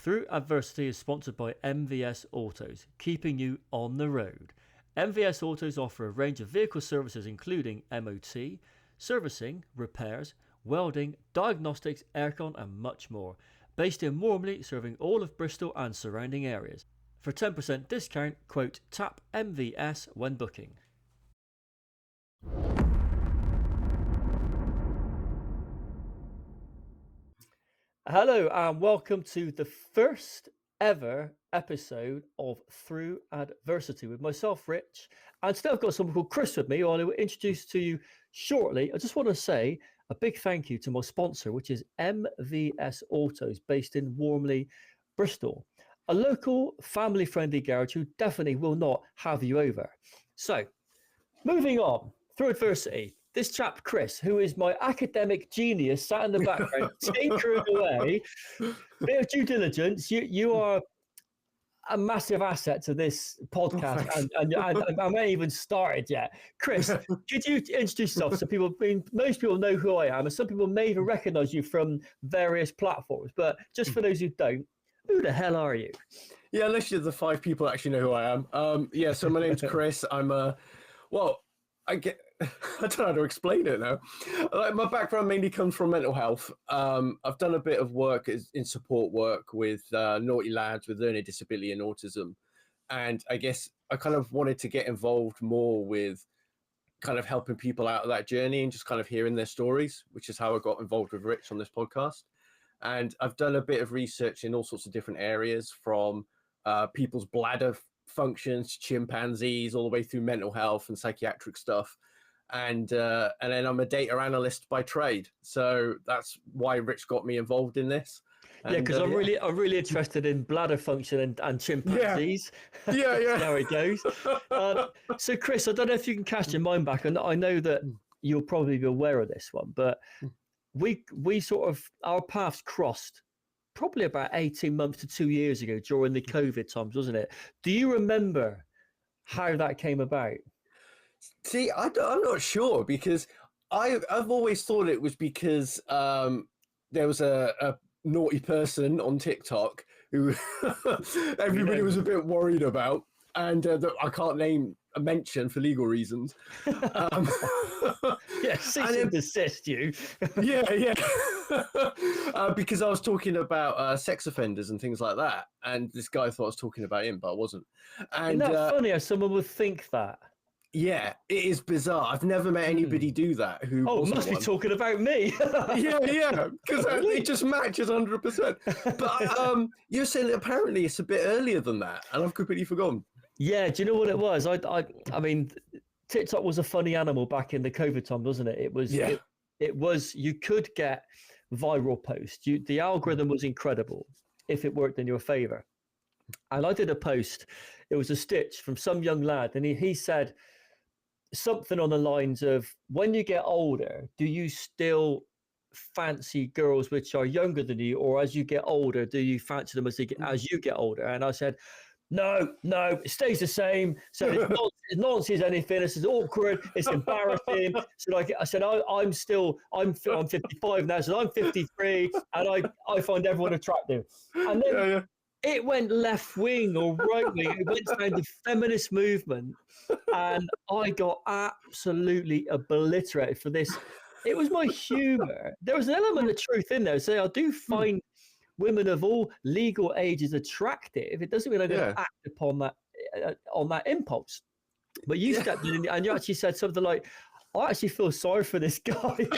Through Adversity is sponsored by MVS Autos, keeping you on the road. MVS Autos offer a range of vehicle services including MOT, servicing, repairs, welding, diagnostics, aircon and much more. Based in Wormley, serving all of Bristol and surrounding areas. For 10% discount, quote TAP MVS when booking. Hello and welcome to the first ever episode of Through Adversity with myself, Rich, and today I've got someone called Chris with me who I will introduce to you shortly. I just want to say a big thank you to my sponsor, which is MVS Autos, based in Wormley, Bristol. A local family-friendly garage who definitely will not have you over. So, moving on, Through Adversity. This chap, Chris, who is my academic genius, sat in the background, tinkering away. Bit of due diligence. You are a massive asset to this podcast, and I haven't even started yet. Chris, could you introduce yourself? So most people know who I am, and some people may even recognise you from various platforms. But just for those who don't, who the hell are you? Yeah, literally the 5 people actually know who I am. So my name's Chris. I don't know how to explain it now. My background mainly comes from mental health. I've done a bit of work in support work with naughty lads with learning disability and autism. And I guess I kind of wanted to get involved more with kind of helping people out of that journey and just kind of hearing their stories, which is how I got involved with Rich on this podcast. And I've done a bit of research in all sorts of different areas, from people's bladder functions, chimpanzees, all the way through mental health and psychiatric stuff. And then I'm a data analyst by trade. So that's why Rich got me involved in this. Yeah, because I'm really interested in bladder function and chimpanzees. Yeah. There it goes. So Chris, I don't know if you can cast your mind back, and I know that you'll probably be aware of this one, but we sort of, our paths crossed probably about 18 months to 2 years ago during the COVID times, wasn't it? Do you remember how that came about? See, I'm not sure, because I've always thought it was because there was a naughty person on TikTok who everybody was a bit worried about, and that I can't mention for legal reasons. Cease and desist you. Because I was talking about sex offenders and things like that, and this guy thought I was talking about him, but I wasn't. And isn't that funny how someone would think that? Yeah, it is bizarre. I've never met anybody do that who must be talking about me. yeah, because it just matches 100%. But you're saying that apparently it's a bit earlier than that, and I've completely forgotten. Yeah, do you know what it was? I mean, TikTok was a funny animal back in the COVID time, wasn't it? It was. Yeah. It was. You could get viral posts. The algorithm was incredible if it worked in your favor. And I did a post. It was a stitch from some young lad, and he said something on the lines of, when you get older, do you still fancy girls which are younger than you, or as you get older, do you fancy them as you get older? And I said, no, it stays the same. So it's nonsense, anything. This is awkward. It's embarrassing. So I said, I'm 55 now, so I'm 53, and I find everyone attractive. And then it went left wing or right wing. It went down the feminist movement, and I got absolutely obliterated for this. It was my humour. There was an element of truth in there. So I do find women of all legal ages attractive. It doesn't mean I'm going to act upon that on that impulse. But you stepped in and you actually said something like, I actually feel sorry for this guy.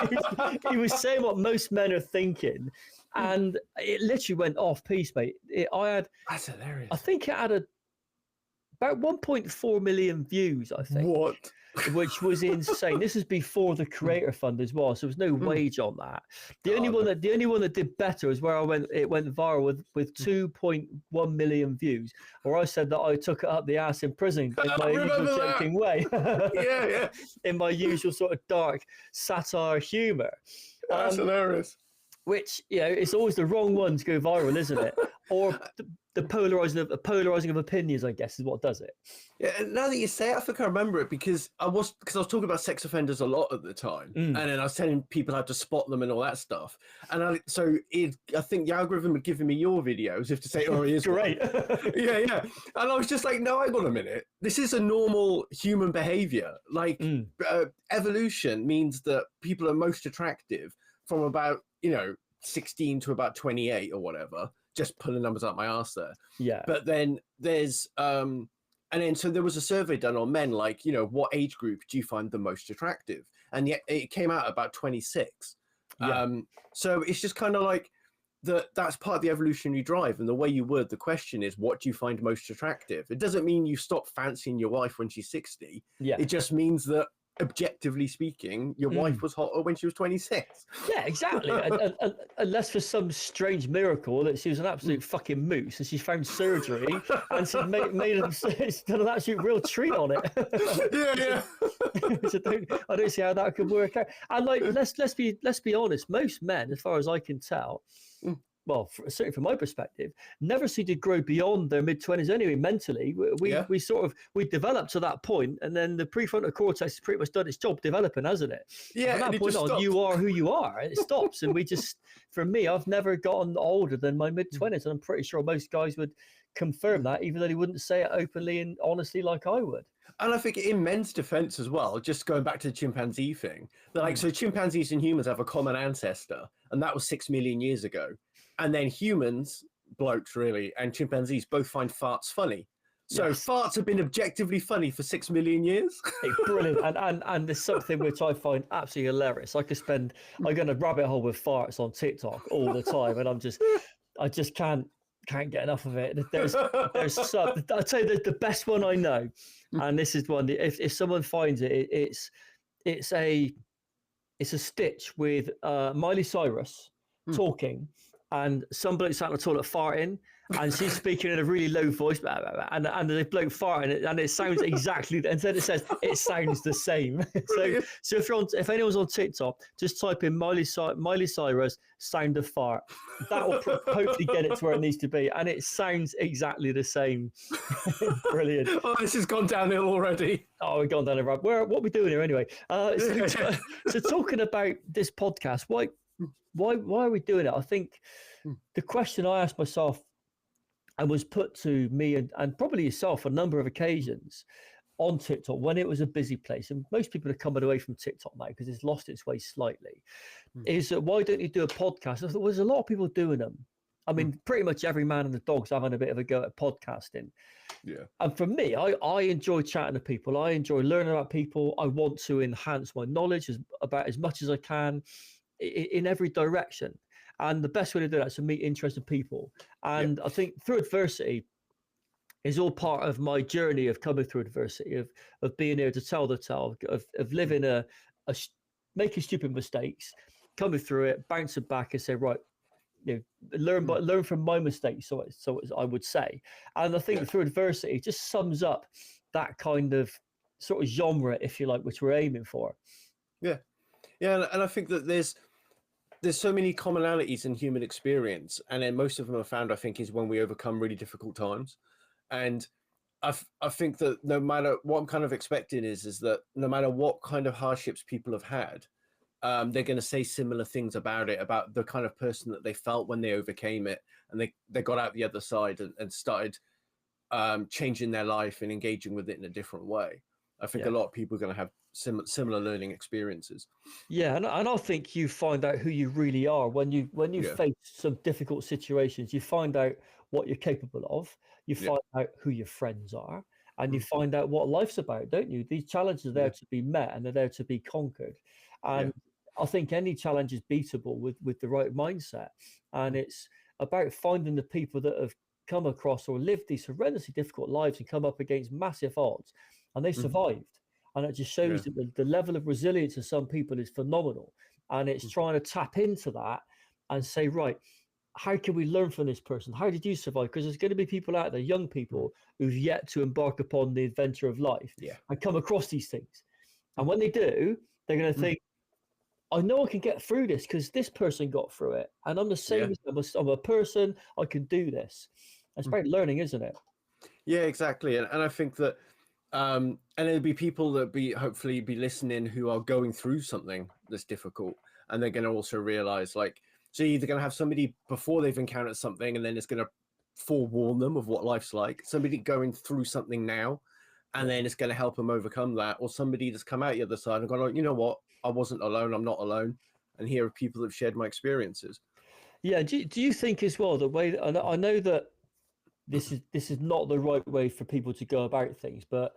He was saying what most men are thinking. And it literally went off piece, mate. That's hilarious. I think it had about 1.4 million views, I think. What? Which was insane. This is before the Creator Fund as well, so there was no wage on that. The only one that did better is where it went viral with 2.1 million views, where I said that I took it up the ass in prison in my usual joking way. Yeah. In my usual sort of dark satire humour. That's hilarious. Which, it's always the wrong one to go viral, isn't it? Or the polarizing of opinions, I guess, is what does it. Yeah, and now that you say it, I think I remember it because I was talking about sex offenders a lot at the time, and then I was telling people how to spot them and all that stuff. And I think the algorithm had given me your video as if to say, "Oh, he is great." yeah. And I was just like, "No, hang on a minute. This is a normal human behavior. Like evolution means that people are most attractive from about 16 to about 28 or whatever." Just pulling numbers out my ass there. Yeah. But then there's and then so there was a survey done on men, like, what age group do you find the most attractive? And yet it came out about 26. Yeah. So it's just kind of like that's part of the evolutionary drive. And the way you word the question is, what do you find most attractive? It doesn't mean you stop fancying your wife when she's 60. Yeah. It just means that, objectively speaking, your wife was hotter when she was 26. Yeah, exactly. Unless for some strange miracle that she was an absolute fucking moose and she found surgery and she she's done an absolute real treat on it. Yeah. So I don't see how that could work out. And like, let's be honest. Most men, as far as I can tell, well, certainly from my perspective, never seem to grow beyond their mid-20s anyway. Mentally, we develop to that point, and then the prefrontal cortex has pretty much done its job developing, hasn't it? Yeah. From that point on, you are who you are. It stops, and for me, I've never gotten older than my mid-20s, and I'm pretty sure most guys would confirm that, even though they wouldn't say it openly and honestly like I would. And I think in men's defense as well, just going back to the chimpanzee thing, so chimpanzees and humans have a common ancestor, and that was 6 million years ago. And then humans, blokes really, and chimpanzees both find farts funny. So farts have been objectively funny for 6 million years. It's brilliant. And there's something which I find absolutely hilarious. I go in a rabbit hole with farts on TikTok all the time, and I just can't get enough of it. There's some, I'll tell you the best one I know, and this is one, if someone finds it, it's a stitch with Miley Cyrus talking, and some bloke sat on the toilet farting, and she's speaking in a really low voice, and the bloke farting, and it sounds exactly, and then it says it sounds the same. So if anyone's on TikTok, just type in Miley Cyrus sound of fart. That will hopefully get it to where it needs to be, and it sounds exactly the same. Brilliant. Oh, this has gone downhill already. Oh, we've gone down the road. What are we doing here anyway? So talking about this podcast, why are we doing it? I think the question I asked myself and was put to me and probably yourself on a number of occasions on TikTok when it was a busy place, and most people are coming away from TikTok now because it's lost its way slightly, is that why don't you do a podcast? I thought there's a lot of people doing them. I mean, pretty much every man and the dog's having a bit of a go at podcasting. Yeah. And for me, I enjoy chatting to people. I enjoy learning about people. I want to enhance my knowledge about as much as I can in every direction. And the best way to do that is to meet interested people. And I think through adversity is all part of my journey of coming through adversity, of being able to tell the tale, of living making stupid mistakes, coming through it, bouncing back and say, right, learn from my mistakes. So I would say. And I think through adversity just sums up that kind of sort of genre, if you like, which we're aiming for. Yeah. Yeah. And I think that there's so many commonalities in human experience, and then most of them are found, I think, is when we overcome really difficult times. And I think that no matter what I'm kind of expecting is that no matter what kind of hardships people have had, they're going to say similar things about the kind of person that they felt when they overcame it, and they got out the other side and started changing their life and engaging with it in a different way. I think a lot of people are going to have similar learning experiences. Yeah, and I think you find out who you really are when you face some difficult situations. You find out what you're capable of. You find out who your friends are, and you find out what life's about, don't you? These challenges are there to be met, and they're there to be conquered. And I think any challenge is beatable with the right mindset. And it's about finding the people that have come across or lived these horrendously difficult lives and come up against massive odds, and they survived. And it just shows that the level of resilience of some people is phenomenal. And it's trying to tap into that and say, right, how can we learn from this person? How did you survive? Because there's going to be people out there, young people, who've yet to embark upon the adventure of life and come across these things. And when they do, they're going to think, I know I can get through this because this person got through it. And I'm the same as them. I'm a person, I can do this. It's about learning, isn't it? Yeah, exactly. And I think that, and there'll be people that hopefully be listening who are going through something that's difficult. And they're going to also realize, like, so you're either going to have somebody before they've encountered something, and then it's going to forewarn them of what life's like. Somebody going through something now, and then it's going to help them overcome that. Or somebody that's come out the other side and gone, oh, you know what? I wasn't alone. I'm not alone. And here are people that have shared my experiences. Yeah. Do you think as well the way I know that this is not the right way for people to go about things, but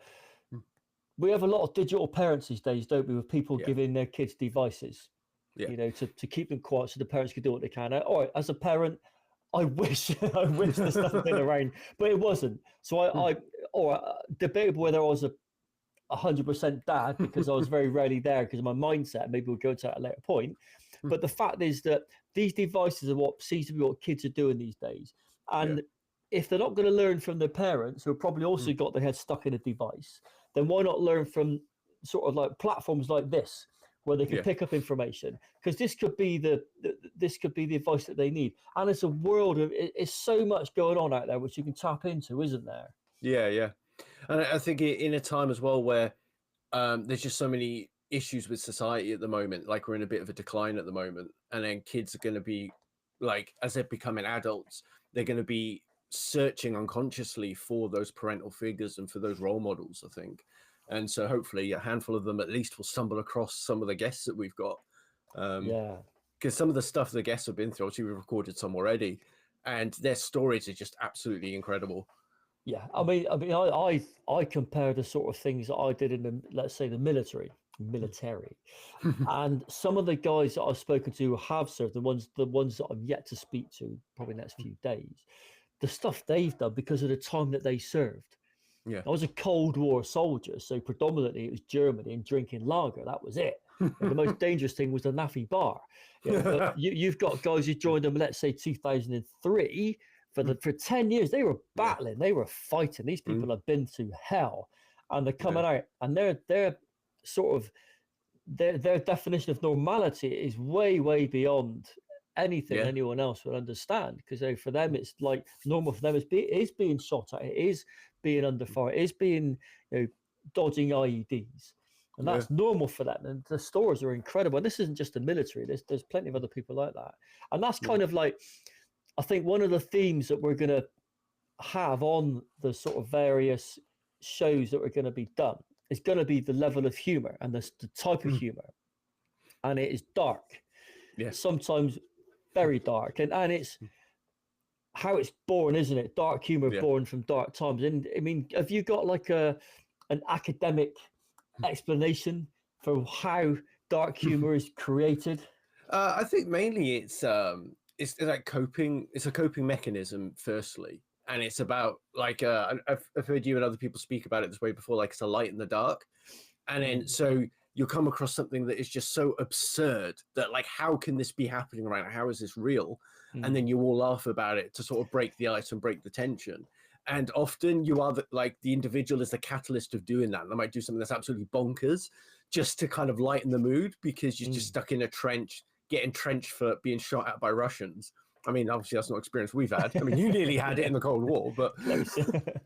we have a lot of digital parents these days, don't we, with people giving their kids devices, you know, to keep them quiet so the parents can do what they can. All right, as a parent, I wish there's something around, but it wasn't. So debatable whether I was a 100% dad because I was very rarely there because of my mindset. Maybe we'll go to that at a later point. But the fact is that these devices are what seems to be what kids are doing these days. And if they're not going to learn from their parents, who have probably also got their head stuck in a device, then why not learn from sort of like platforms like this, where they can pick up information? Because this could be the advice that they need. And it's a world of it's so much going on out there which you can tap into, isn't there? Yeah. And I think in a time as well where there's just so many issues with society at the moment, like we're in a bit of a decline at the moment, and then kids are going to be like, as they're becoming adults, they're going to be searching unconsciously for those parental figures and for those role models, I think. And so hopefully a handful of them at least will stumble across some of the guests that we've got. Because some of the stuff the guests have been through, obviously we've recorded some already, and their stories are just absolutely incredible. Yeah, I mean, I compare the sort of things that I did in the, let's say, the military, and some of the guys that I've spoken to have served, the ones that I'm yet to speak to, probably the next few days, the stuff they've done because of the time that they served. Yeah, I was a Cold War soldier, so predominantly it was Germany and drinking lager. That was it. The most dangerous thing was the Naffy bar. But you've got guys who joined them, let's say 2003. For 10 years, they were battling, they were fighting. These people have been through hell, and they're coming out, and they're sort of their definition of normality is way beyond anything anyone else would understand. Because for them, it's like normal for them is being shot at, it is being under fire, it is being dodging IEDs. And that's normal for them. And the stories are incredible. And this isn't just the military. There's plenty of other people like that. And that's kind of like, I think one of the themes that we're going to have on the sort of various shows that are going to be done is going to be the level of humor and the type of humor. And it is dark. Yeah. Sometimes very dark. And it's how it's born, isn't it? Dark humor born from dark times. And I mean, have you got like an academic explanation for how dark humor is created? I think mainly it's like coping. It's a coping mechanism, firstly, and it's about like I've heard you and other people speak about it this way before. Like it's a light in the dark, and then so you'll come across something that is just so absurd that like, how can this be happening right now? How is this real? And then you all laugh about it to sort of break the ice and break the tension. And often you are the individual is the catalyst of doing that. And they might do something that's absolutely bonkers just to kind of lighten the mood because you're just stuck in a trench, getting trenched for being shot at by Russians. I mean, obviously that's not experience we've had. I mean, you nearly had it in the Cold War, but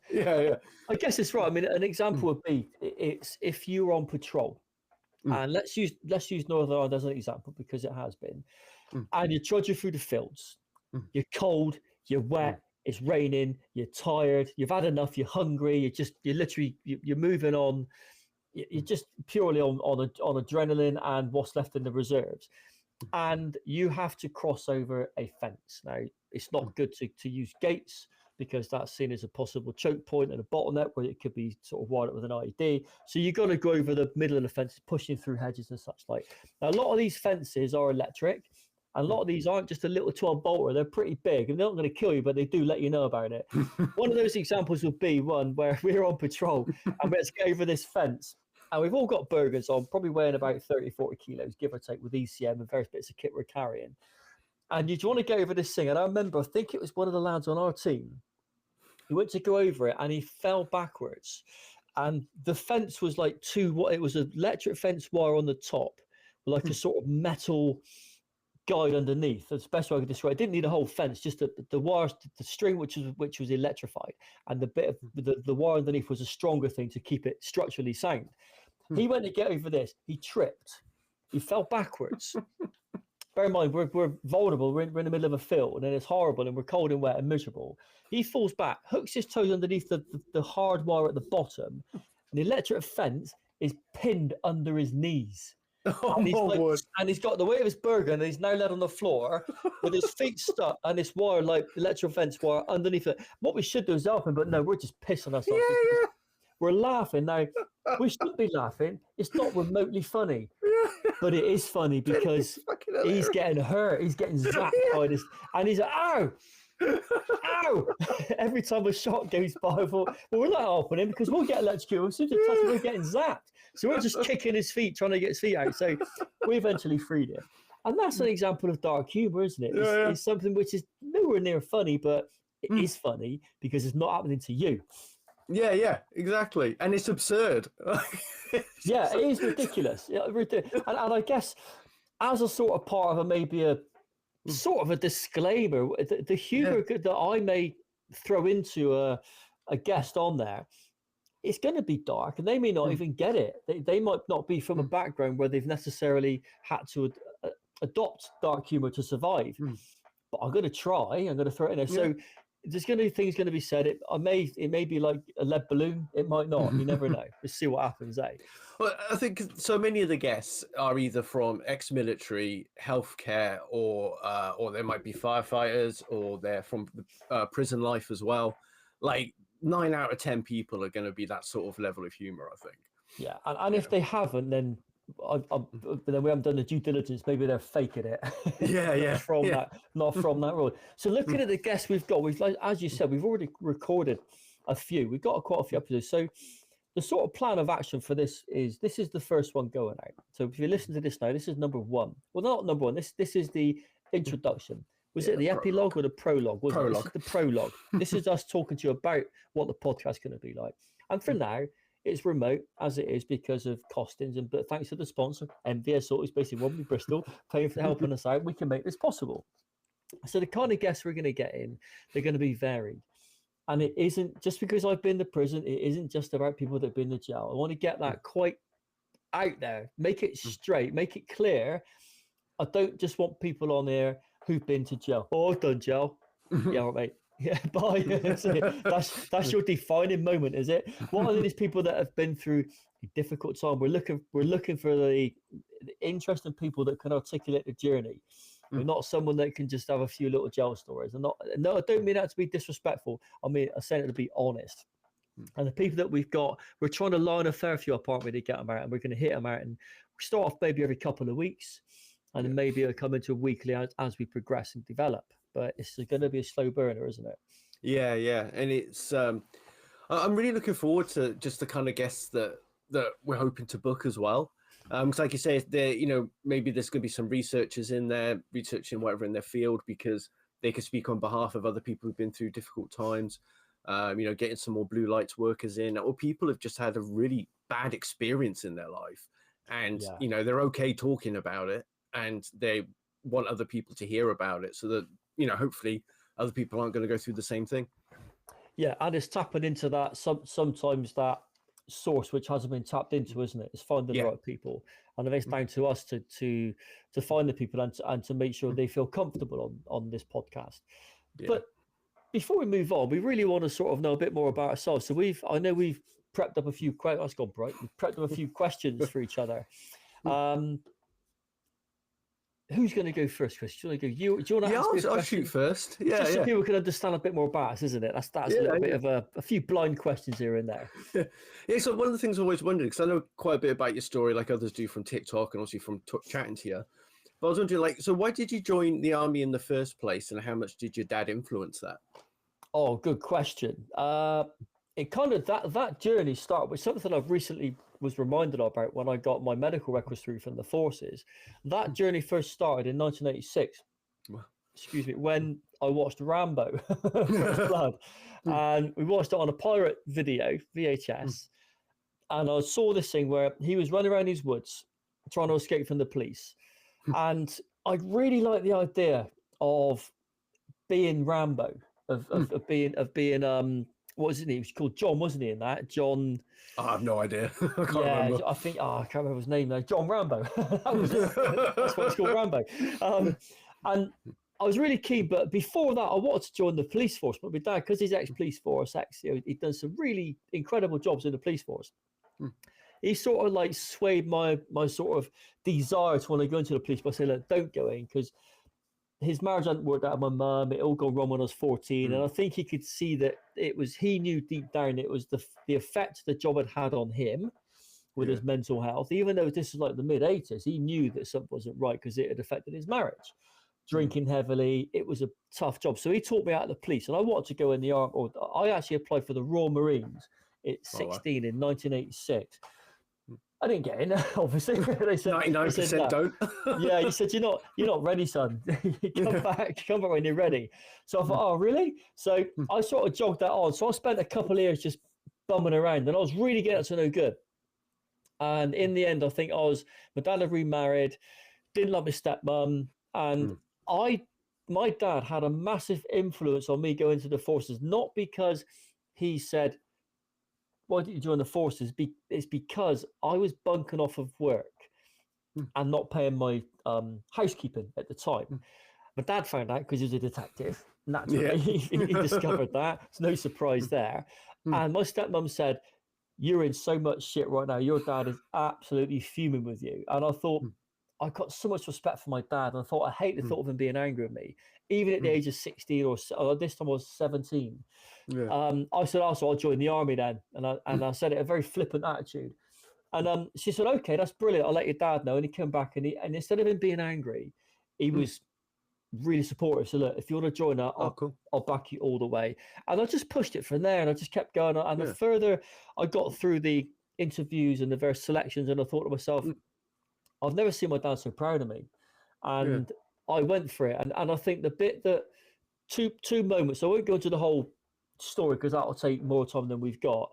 yeah. I guess it's right. I mean, an example would be it's if you were on patrol, and let's use Northern Ireland as an example because it has been, and you're trudging through the fields, you're cold, you're wet, it's raining, you're tired, you've had enough, you're hungry, you're moving on, you're just purely on adrenaline and what's left in the reserves. And you have to cross over a fence. Now, it's not good to use gates because that's seen as a possible choke point and a bottleneck where it could be sort of wired up with an IED. So you've got to go over the middle of the fence, pushing through hedges and such like. Now, a lot of these fences are electric, and a lot of these aren't just a little 12-bolter. They're pretty big, and they're not going to kill you, but they do let you know about it. One of those examples would be one where we're on patrol, and let's go over this fence. And we've all got burgers on, probably weighing about 30, 40 kilos, give or take, with ECM and various bits of kit we're carrying. And you want to go over this thing. And I remember, I think it was one of the lads on our team. He went to go over it and he fell backwards. And the fence was like it was an electric fence wire on the top, like a sort of metal guide underneath. That's the best way I could describe it. It didn't need a whole fence, just the wires, the string which was electrified, and the bit of the wire underneath was a stronger thing to keep it structurally sound. He went to get over this. He tripped. He fell backwards. Bear in mind, we're vulnerable. We're in the middle of a field, and it's horrible, and we're cold and wet and miserable. He falls back, hooks his toes underneath the hard wire at the bottom, and the electric fence is pinned under his knees. Oh, and he's got the weight of his burger, and he's now laid on the floor with his feet stuck and this wire, like electric fence wire, underneath it. What we should do is help him, but no, we're just pissing ourselves. Yeah. We're laughing now. We should be laughing. It's not remotely funny, but it is funny because he's getting hurt. He's getting zapped by this, and he's like, "Ow, ow!" Every time a shot goes by, I thought, well, we're not helping him because we'll get electrocuted. As soon as we're getting zapped, so we're just kicking his feet, trying to get his feet out. So we eventually freed him, and that's an example of dark humor, isn't it? It's something which is nowhere near funny, but it is funny because it's not happening to you. Yeah, exactly. And it's absurd. Yeah, it is ridiculous. And I guess as a sort of part of maybe a sort of a disclaimer, the humor that I may throw into a guest on there, it's going to be dark, and they may not even get it. They might not be from a background where they've necessarily had to adopt dark humor to survive. But I'm going to try. I'm going to throw it in there. So there's going to be things going to be said. It may be like a lead balloon. It might not. You never know. Let's see what happens, eh? Well, I think so many of the guests are either from ex-military, healthcare, or they might be firefighters, or they're from prison life as well. Like 9 out of 10 people are going to be that sort of level of humor, I think. Yeah, and if they haven't, then then we haven't done the due diligence. Maybe they're faking it. Not from that role. So looking at the guests we've got, like as you said, we've already recorded a few. We've got quite a few episodes. So the sort of plan of action for this is the first one going out. So if you listen to this now, this is number one. Well, not number one. This is the introduction. Was it the epilogue or the prologue? This is the prologue. This is us talking to you about what the podcast is going to be like. And for now, it's remote as it is because of costings, but thanks to the sponsor, MVS Autistic, basically Wombley Bristol, paying for helping us out, we can make this possible. So the kind of guests we're going to get in, they're going to be varied. And it isn't just because I've been to prison, it isn't just about people that have been to jail. I want to get that quite out there, make it straight, make it clear. I don't just want people on there who've been to jail. Oh, I've done jail. Yeah, all right, mate. Yeah, bye. That's your defining moment, is it? What are these people that have been through a difficult time? We're looking for the interesting people that can articulate the journey. We're not someone that can just have a few little jail stories. No, I don't mean that to be disrespectful. I mean, I say it to be honest. And the people that we've got, we're trying to line a fair few up, aren't we, to get them out, and we're going to hit them out, and we start off maybe every couple of weeks, and then maybe it'll come into a weekly as we progress and develop. But it's going to be a slow burner, isn't it? Yeah, and it's I'm really looking forward to just the kind of guests that we're hoping to book as well. Because like you say, maybe there's going to be some researchers in there researching whatever in their field, because they could speak on behalf of other people who've been through difficult times. Getting some more blue lights workers in, or people have just had a really bad experience in their life, and they're okay talking about it, and they want other people to hear about it, so that hopefully other people aren't going to go through the same thing. Yeah, and it's tapping into that sometimes that source which hasn't been tapped into, isn't it? It's finding the right people, and it's down to us to find the people and to make sure they feel comfortable on this podcast. But before we move on, we really want to sort of know a bit more about ourselves. So I know we've prepped up a few questions. We've prepped up a few questions for each other. Who's going to go first, Chris? Do you want to go? Do you want to ask me a question? I'll shoot first. Just so people can understand a bit more about us, isn't it? That's a little bit of a few blind questions here and there. Yeah. So one of the things I always wondered, because I know quite a bit about your story, like others do from TikTok and also from chatting to you. But I was wondering, so why did you join the army in the first place, and how much did your dad influence that? Oh, good question. It kind of that journey started with something I've recently was reminded about when I got my medical records through from the forces. That journey first started in 1986. Excuse me, when I watched Rambo, First Blood, and we watched it on a pirate video, VHS, and I saw this thing where he was running around these woods trying to escape from the police, and I really like the idea of being Rambo, of being what was his name? He was called John, wasn't he? In that John. I have no idea. I can't Yeah, remember. I think. Oh, I can't remember his name now. John Rambo. That was it. That's what it's called, Rambo. And I was really keen, but before that, I wanted to join the police force. But my dad, because he's ex-police force, he'd done some really incredible jobs in the police force. He sort of like swayed my sort of desire to want to go into the police by saying, look, don't go in, because his marriage hadn't worked out with my mum. It all gone wrong when I was 14. And I think he could see that he knew deep down it was the effect the job had had on him with his mental health. Even though this was like the mid-80s, he knew that something wasn't right because it had affected his marriage. Drinking heavily, it was a tough job. So he taught me out of the police, and I wanted to go in the army. Or I actually applied for the Royal Marines at 16 in 1986. I didn't get in, obviously. They said 99% don't. Yeah, he said, you're not ready, son. Come back when you're ready. So I thought, oh, really? So I sort of jogged that on. So I spent a couple of years just bumming around, and I was really getting to no good. And in the end, I think my dad had remarried, didn't love his stepmom, and my dad had a massive influence on me going to the forces, not because he said, why didn't you join the forces? It's because I was bunking off of work and not paying my housekeeping at the time. My dad found out because he was a detective. Naturally, he discovered that. There's no surprise there. And my stepmom said, you're in so much shit right now. Your dad is absolutely fuming with you. And I thought, I got so much respect for my dad. And I thought, I hate the thought of him being angry at me. Even at the age of 16 or this time I was 17. I said, so I'll join the army then. And I said it a very flippant attitude. And she said, okay, that's brilliant. I'll let your dad know. And he came back and instead of him being angry, he was really supportive. So look, if you want to join that, I'll back you all the way. And I just pushed it from there, and I just kept going. And the further I got through the interviews and the various selections, and I thought to myself, I've never seen my dad so proud of me. And I went for it. And I think the bit that two moments, I won't go into the whole story because that'll take more time than we've got.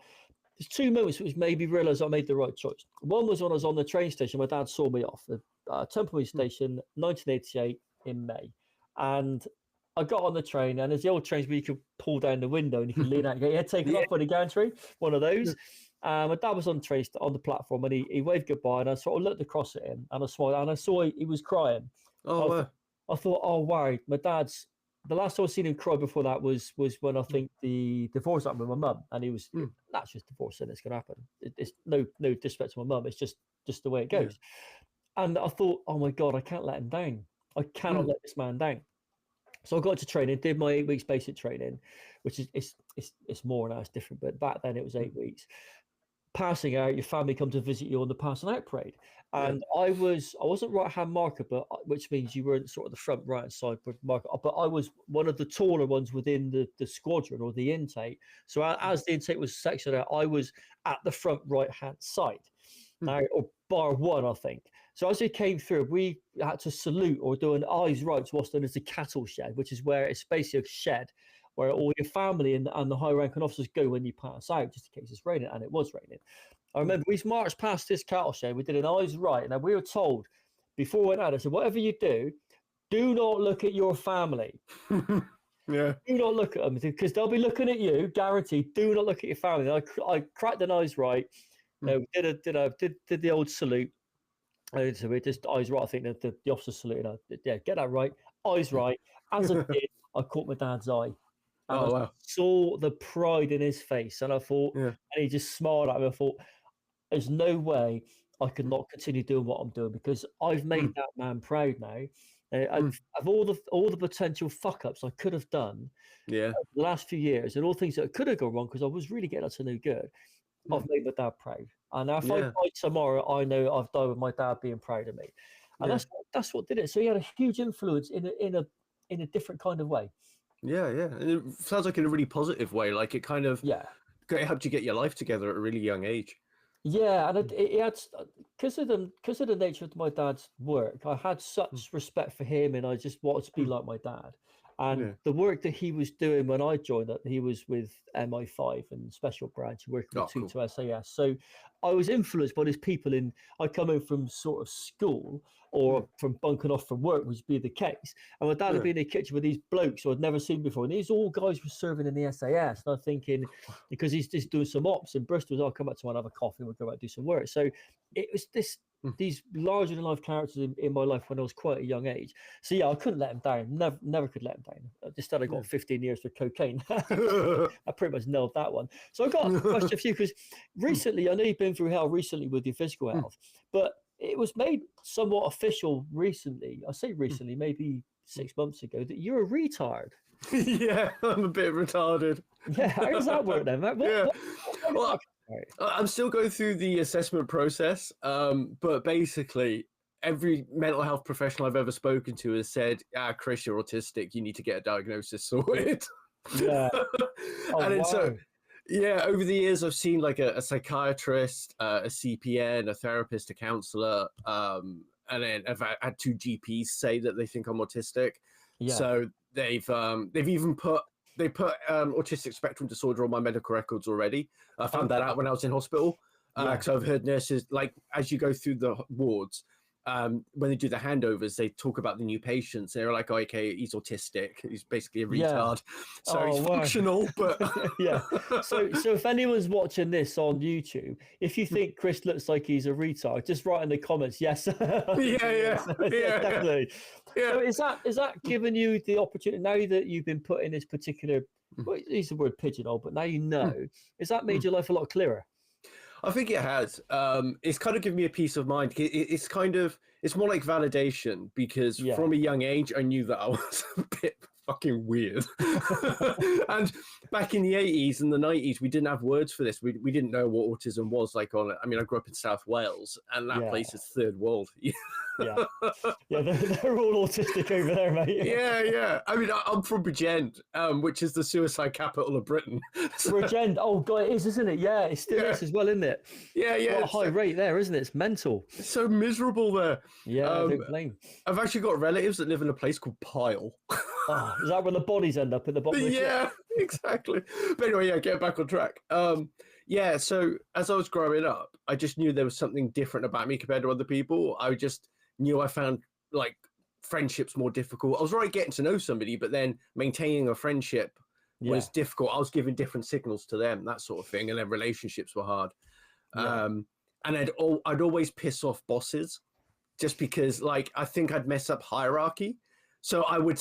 There's two moments which made me realise I made the right choice. One was when I was on the train station. My dad saw me off the Temple Station, 1988 in May. And I got on the train, and there's the old trains where you could pull down the window and you can lean out and get your head taken off by the gantry, one of those. My dad was on the platform, and he waved goodbye, and I sort of looked across at him, and I smiled, and I saw he was crying. I thought, oh, wow, my dad's... The last time I've seen him cry before that was when I think the divorce happened with my mum, and he was, that's just divorce, and it's going to happen. It's no disrespect to my mum, it's just the way it goes. And I thought, oh my God, I can't let him down. I cannot let this man down. So I got to training, did my 8 weeks basic training, which is it's more now, it's different, but back then it was 8 weeks. Passing out, your family come to visit you on the passing out parade, and I wasn't right hand marker, but which means you weren't sort of the front right hand side marker, but I was one of the taller ones within the squadron or the intake. So as the intake was sectioned out, I was at the front right hand side, now, or bar one, I think. So as it came through, we had to salute or do an eyes right to what's known as the cattle shed, which is where it's basically a shed where all your family and the high-ranking officers go when you pass out, just in case it's raining, and it was raining. I remember we marched past this cattle shed, we did an eyes right, and we were told before we went out, I said, whatever you do not look at your family. Do not look at them, because they'll be looking at you, guaranteed. Do not look at your family. And I cracked an eyes right, did the old salute. So we just eyes right. I think the officer saluted. Get that right. Eyes right. As I did, I caught my dad's eye. And I saw the pride in his face, and I thought, and he just smiled at me. I thought, there's no way I could not continue doing what I'm doing, because I've made that man proud now. Of all the potential fuck ups I could have done, the last few years, and all things that could have gone wrong, because I was really getting up to no good. I've made my dad proud, and if I die tomorrow, I know I've died with my dad being proud of me, and that's what did it. So he had a huge influence in a different kind of way. And it sounds like in a really positive way. Like it kind of it helped you get your life together at a really young age. Yeah, and it had, because of the nature of my dad's work, I had such respect for him, and I just wanted to be like my dad. And Yeah. the work that he was doing when I joined up, he was with MI5 and Special Branch, working with Cool. 22 SAS. So I was influenced by these people I come in from sort of school or from bunking off from work, which would be the case. And my dad would be in the kitchen with these blokes who I'd never seen before. And these all guys were serving in the SAS. And I'm thinking, because he's just doing some ops in Bristol, I'll come back to one, have a coffee, and we'll go back and do some work. So it was these larger than life characters in my life when I was quite a young age. So yeah, I couldn't let him down. Never could let him down. Just that I got 15 years for cocaine. I pretty much nailed that one. So I got a question for you, because recently, I know you've been through hell recently with your physical health, but it was made somewhat official recently. I say recently, maybe 6 months ago, that you're a retard. Yeah, I'm a bit retarded. Yeah, how does that work then? Well, I'm still going through the assessment process, but basically, every mental health professional I've ever spoken to has said, Chris, you're autistic. You need to get a diagnosis sorted. Yeah. And then so, yeah, over the years, I've seen like a psychiatrist, a CPN, a therapist, a counselor, and then I've had 2 GPs say that they think I'm autistic. Yeah. So they've even put autistic spectrum disorder on my medical records already. I found that out when I was in hospital, because I've heard nurses, like, as you go through the wards, when they do the handovers, they talk about the new patients. They're like, oh, okay, he's autistic. He's basically a retard. So he's functional, but yeah. So if anyone's watching this on YouTube, if you think Chris looks like he's a retard, just write in the comments, yes. yeah, definitely. Yeah. So is that giving you the opportunity, now that you've been put in this particular, well, use the word pigeonhole, but now you know, has that made your life a lot clearer? I think it has. It's kind of given me a peace of mind. It's more like validation, because from a young age, I knew that I was a bit fucking weird. And back in the 80s and the 90s, we didn't have words for this. We didn't know what autism was like I grew up in South Wales, and that place is third world. Yeah, they're all autistic over there, mate. Yeah. I mean, I'm from Bridgend, which is the suicide capital of Britain. Bridgend, oh god, it is, isn't it? Yeah, it still is as well, isn't it? Yeah. What a high rate there, isn't it? It's mental. It's so miserable there. Yeah, I don't blame. I've actually got relatives that live in a place called Pyle. Oh, is that where the bodies end up at the bottom? Yeah, exactly. But anyway, get back on track. So as I was growing up, I just knew there was something different about me compared to other people. I just knew I found like friendships more difficult. I was already getting to know somebody, but then maintaining a friendship was difficult. I was giving different signals to them, that sort of thing, and then relationships were hard. And I'd always piss off bosses, just because, like, I think I'd mess up hierarchy, so I would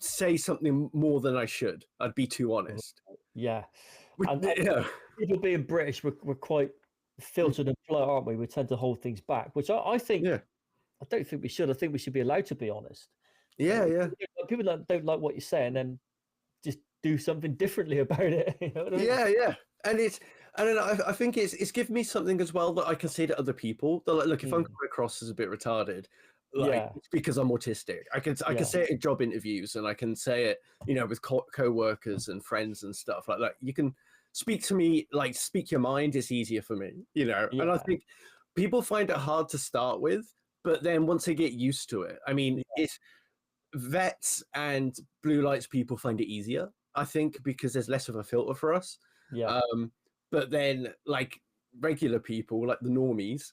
say something more than I should. I'd be too honest. Yeah. People being British, we're quite filtered and flat, aren't we? We tend to hold things back, which I think. I don't think we should. I think we should be allowed to be honest. Yeah. People that don't like what you say, and then just do something differently about it. You know what I mean? Yeah. And I think it's given me something as well that I can say to other people. They're like, look, if I'm coming across as a bit retarded, like, it's because I'm autistic. I can say it in job interviews, and I can say it, with co-workers and friends and stuff like that. You can speak to me, like, speak your mind. It's easier for me, And I think people find it hard to start with, but then once they get used to it, it's vets and blue lights people find it easier, I think, because there's less of a filter for us. But then, like, regular people, like the normies,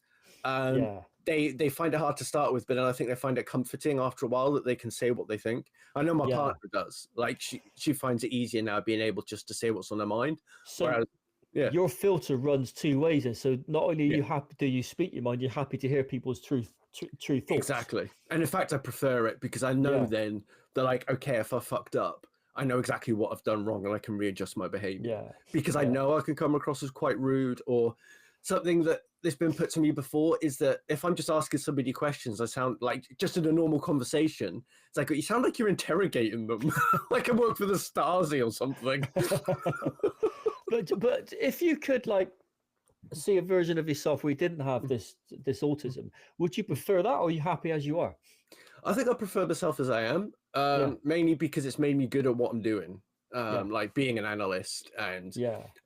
they find it hard to start with, but then I think they find it comforting after a while that they can say what they think. I know my partner does. Like, she finds it easier now being able just to say what's on her mind. So your filter runs 2 ways, and so not only are you happy do you speak your mind, you're happy to hear people's true thoughts. Exactly. And in fact, I prefer it, because I know then they're like, okay, if I fucked up, I know exactly what I've done wrong, and I can readjust my behavior. Because I know I can come across as quite rude, or something that's been put to me before is that if I'm just asking somebody questions, I sound like, just in a normal conversation, it's like, you sound like you're interrogating them, like I work for the Stasi or something. But if you could, like, see a version of yourself where you didn't have this autism, would you prefer that, or are you happy as you are? I think I prefer myself as I am, mainly because it's made me good at what I'm doing, like being an analyst, and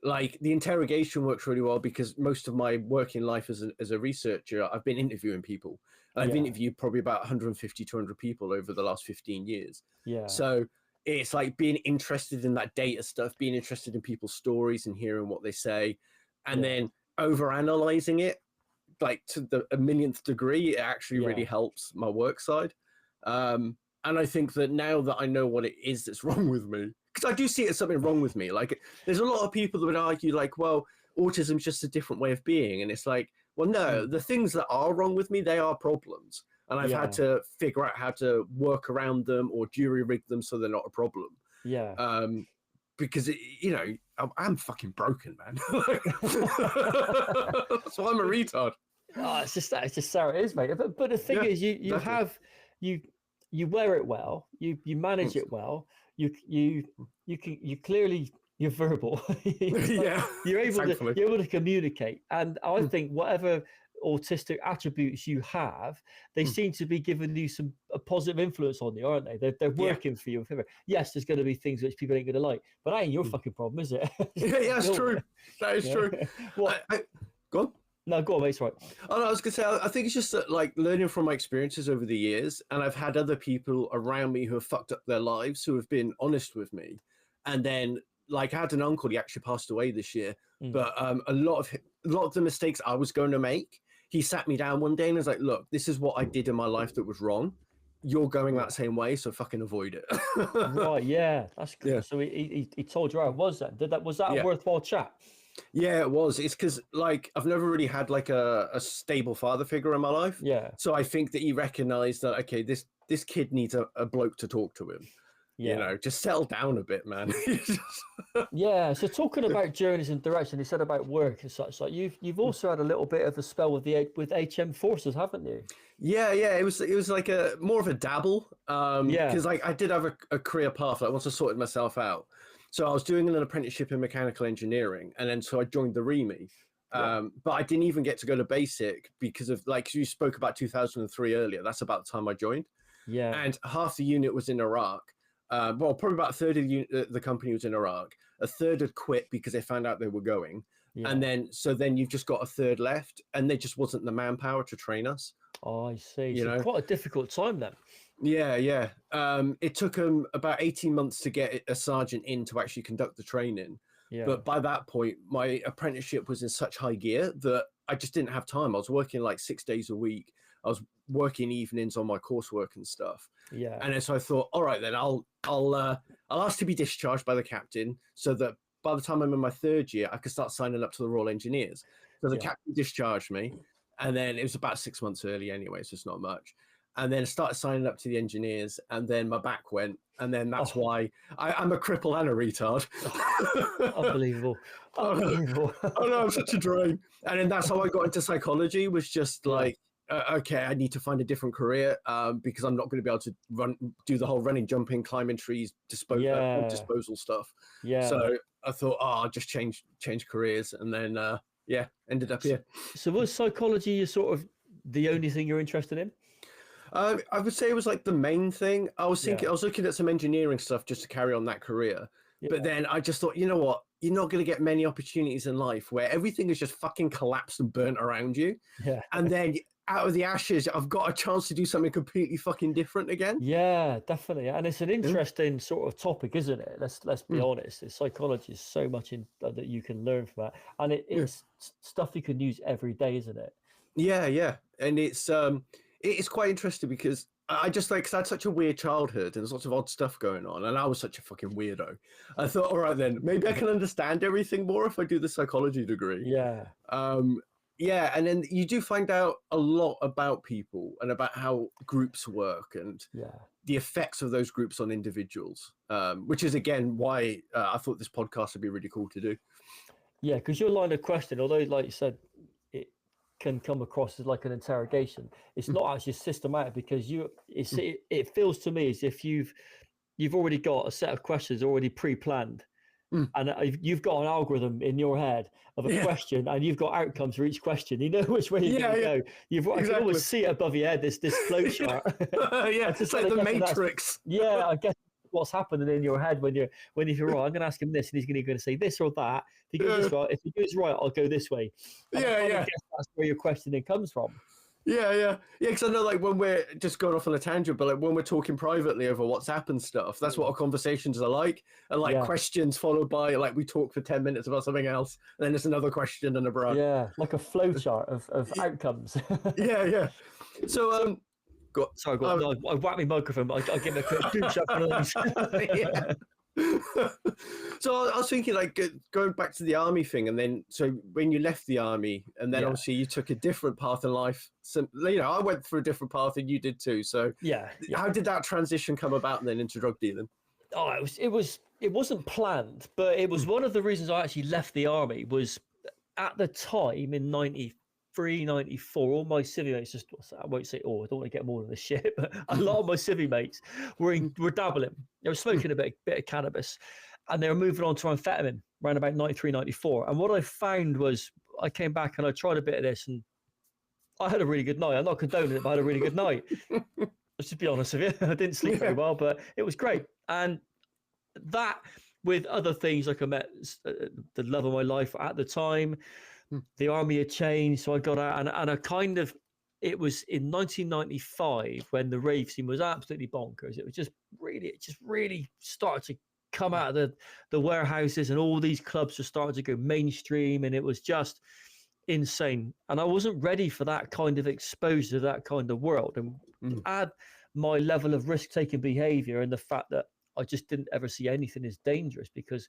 like the interrogation works really well, because most of my working life as a researcher, I've been interviewing people. I've interviewed probably about 150, 200 people over the last 15 years. So it's like being interested in that data stuff, being interested in people's stories and hearing what they say, and then over analyzing it like to a millionth degree. It actually really helps my work side. And I think that now that I know what it is that's wrong with me, because I do see it as something wrong with me. Like, there's a lot of people that would argue, like, well, autism is just a different way of being. And it's like, well, no, the things that are wrong with me, they are problems. And I've had to figure out how to work around them or jury rig them so they're not a problem. Yeah. Because, I'm fucking broken, man. So I'm a retard. Oh, it's just how it is, mate. But the thing is, you wear it well, you manage it well, you clearly, you're verbal. You're able to communicate, and I think whatever autistic attributes you have, they seem to be giving you a positive influence on you, aren't they? They're working for you. Yes, there's going to be things which people ain't going to like, but that ain't your fucking problem, is it? That's true. That is true. What? Go on. No, go on, mate. Right. Oh, no, I was gonna say, I think it's just that, like, learning from my experiences over the years, and I've had other people around me who have fucked up their lives, who have been honest with me, and then, like, I had an uncle, he actually passed away this year, but a lot of the mistakes I was going to make, he sat me down one day and was like, "Look, this is what I did in my life that was wrong. You're going that same way, so fucking avoid it." Right? Yeah, that's good. Yeah. So he told you how it was then. Was that a worthwhile chat? Yeah, it was. It's because, like, I've never really had like a stable father figure in my life. Yeah. So I think that he recognized that, okay, this kid needs a bloke to talk to him. Yeah. Just settle down a bit, man. Yeah. So talking about journeys and direction, you said about work and such. Like you've also had a little bit of a spell with HM Forces, haven't you? Yeah. It was like a more of a dabble. Because like I did have a career path. Like once I sorted myself out. So I was doing an apprenticeship in mechanical engineering, and then so I joined the REME. But I didn't even get to go to basic because of, like, you spoke about 2003 earlier. That's about the time I joined. Yeah. And half the unit was in Iraq. Well, probably about a third of the company was in Iraq. A third had quit because they found out they were going. Yeah. And then you've just got a third left, and there just wasn't the manpower to train us. Oh, I see. So quite a difficult time then. Yeah. It took them about 18 months to get a sergeant in to actually conduct the training. Yeah. But by that point, my apprenticeship was in such high gear that I just didn't have time. I was working like 6 days a week. I was working evenings on my coursework and stuff. Yeah. And so I thought, all right, then I'll ask to be discharged by the captain so that by the time I'm in my third year, I could start signing up to the Royal Engineers. So the captain discharged me, and then it was about 6 months early anyway, so it's not much. And then I started signing up to the engineers, and then my back went, and then that's why I'm a cripple and a retard. Unbelievable. Oh no, I'm such a drain. And then that's how I got into psychology, was just like, okay, I need to find a different career because I'm not going to be able to do the whole running, jumping, climbing trees, disposal stuff. Yeah. So I thought, I'll just change careers, and then ended up here. So was psychology sort of the only thing you're interested in? I would say it was like the main thing. I was thinking, I was looking at some engineering stuff just to carry on that career. Yeah. But then I just thought, you know what? You're not going to get many opportunities in life where everything is just fucking collapsed and burnt around you. Yeah. And then out of the ashes, I've got a chance to do something completely fucking different again. Yeah, definitely. And it's an interesting sort of topic, isn't it? Let's be honest. Psychology is so much that you can learn from that. And it's stuff you can use every day, isn't it? Yeah. And it's quite interesting because I just because I had such a weird childhood and there's lots of odd stuff going on, and I was such a fucking weirdo. I thought, all right, then maybe I can understand everything more if I do the psychology degree. Yeah. And then you do find out a lot about people and about how groups work and the effects of those groups on individuals, which is again why I thought this podcast would be really cool to do. Yeah, because your line of question, although like you said, can come across as like an interrogation, it's not actually systematic, because it feels to me as if you've already got a set of questions already pre-planned, and you've got an algorithm in your head of a question, and you've got outcomes for each question. You know which way you're going to go. I can always see it above your head, this flow chart. It's like the Matrix. I guess what's happening in your head when you're right, I'm going to ask him this, and he's going to say this or that. If he goes this right, if he goes right, I'll go this way. I guess that's where your questioning comes from. Yeah. Because I know, like, when we're just going off on a tangent, but like when we're talking privately over WhatsApp and stuff, that's what our conversations are like. And like questions followed by like we talk for 10 minutes about something else, and then there's another question and a break. Yeah, like a flow chart of outcomes. Yeah. So Sorry, no, I whacked my microphone, but I give it a quick boom shot one of those. Yeah. So I was thinking, like, going back to the army thing, and then so when you left the army, and then obviously you took a different path in life. So I went through a different path, and you did too. So how did that transition come about then into drug dealing? Oh, it wasn't planned, but it was one of the reasons I actually left the army. Was at the time in 93, 94, all my civvy mates, just, I won't say all, I don't want to get more than the shit, but a lot of my civvy mates were dabbling. They were smoking a bit of cannabis, and they were moving on to amphetamine around about 93, 94. And what I found was I came back and I tried a bit of this, and I had a really good night. I'm not condoning it, but I had a really good night. Let's just be honest with you. I didn't sleep very well, but it was great. And that, with other things, like I met the love of my life at the time, the army had changed, so I got out, and I kind of, it was in 1995 when the rave scene was absolutely bonkers. It just really started to come out of the warehouses, and all these clubs were starting to go mainstream, and it was just insane. And I wasn't ready for that kind of exposure to that kind of world. And add my level of risk-taking behavior and the fact that I just didn't ever see anything as dangerous, because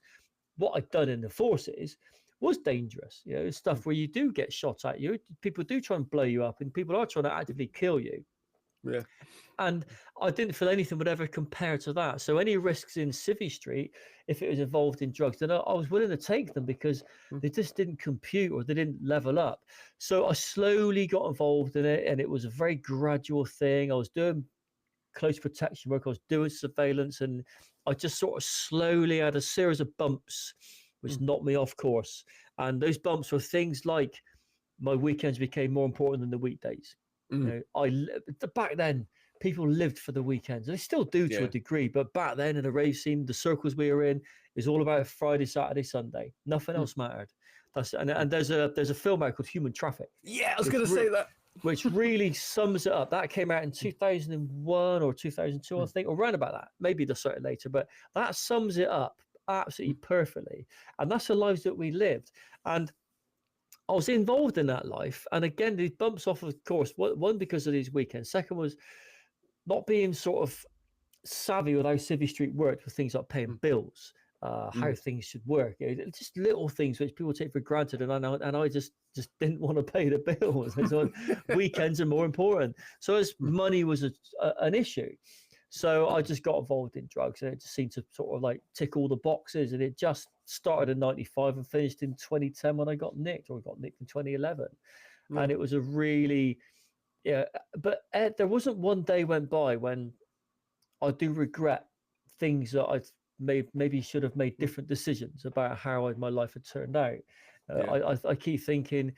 what I'd done in the forces was dangerous. Stuff where you do get shot at, people do try and blow you up, and people are trying to actively kill you. Yeah. And I didn't feel anything would ever compare to that. So any risks in Civvy Street, if it was involved in drugs, then I was willing to take them, because they just didn't compute, or they didn't level up. So I slowly got involved in it, and it was a very gradual thing. I was doing close protection work, I was doing surveillance, and I just sort of slowly had a series of bumps which knocked me off course. And those bumps were things like my weekends became more important than the weekdays. Back then, people lived for the weekends. They still do to a degree, but back then in the rave scene, the circles we were in, is all about Friday, Saturday, Sunday. Nothing else mattered. And there's a film out called Human Traffic. Yeah, I was going to say that. Which really sums it up. That came out in 2001 or 2002, I think, or around about that. Maybe the slightly later, but that sums it up absolutely perfectly. And that's the lives that we lived. And I was involved in that life. And again, these bumps off, of course, one, because of these weekends. Second was not being sort of savvy with how Civvy Street worked, with things like paying bills, how things should work. Just little things which people take for granted. And I just didn't want to pay the bills. So weekends are more important. So as money was an issue. So I just got involved in drugs, and it just seemed to sort of like tick all the boxes. And it just started in 95 and finished in 2010 when I got nicked, or I got nicked in 2011. And it was a really, but there wasn't one day went by when I do regret things that I maybe should have made different decisions about how my life had turned out. I keep thinking,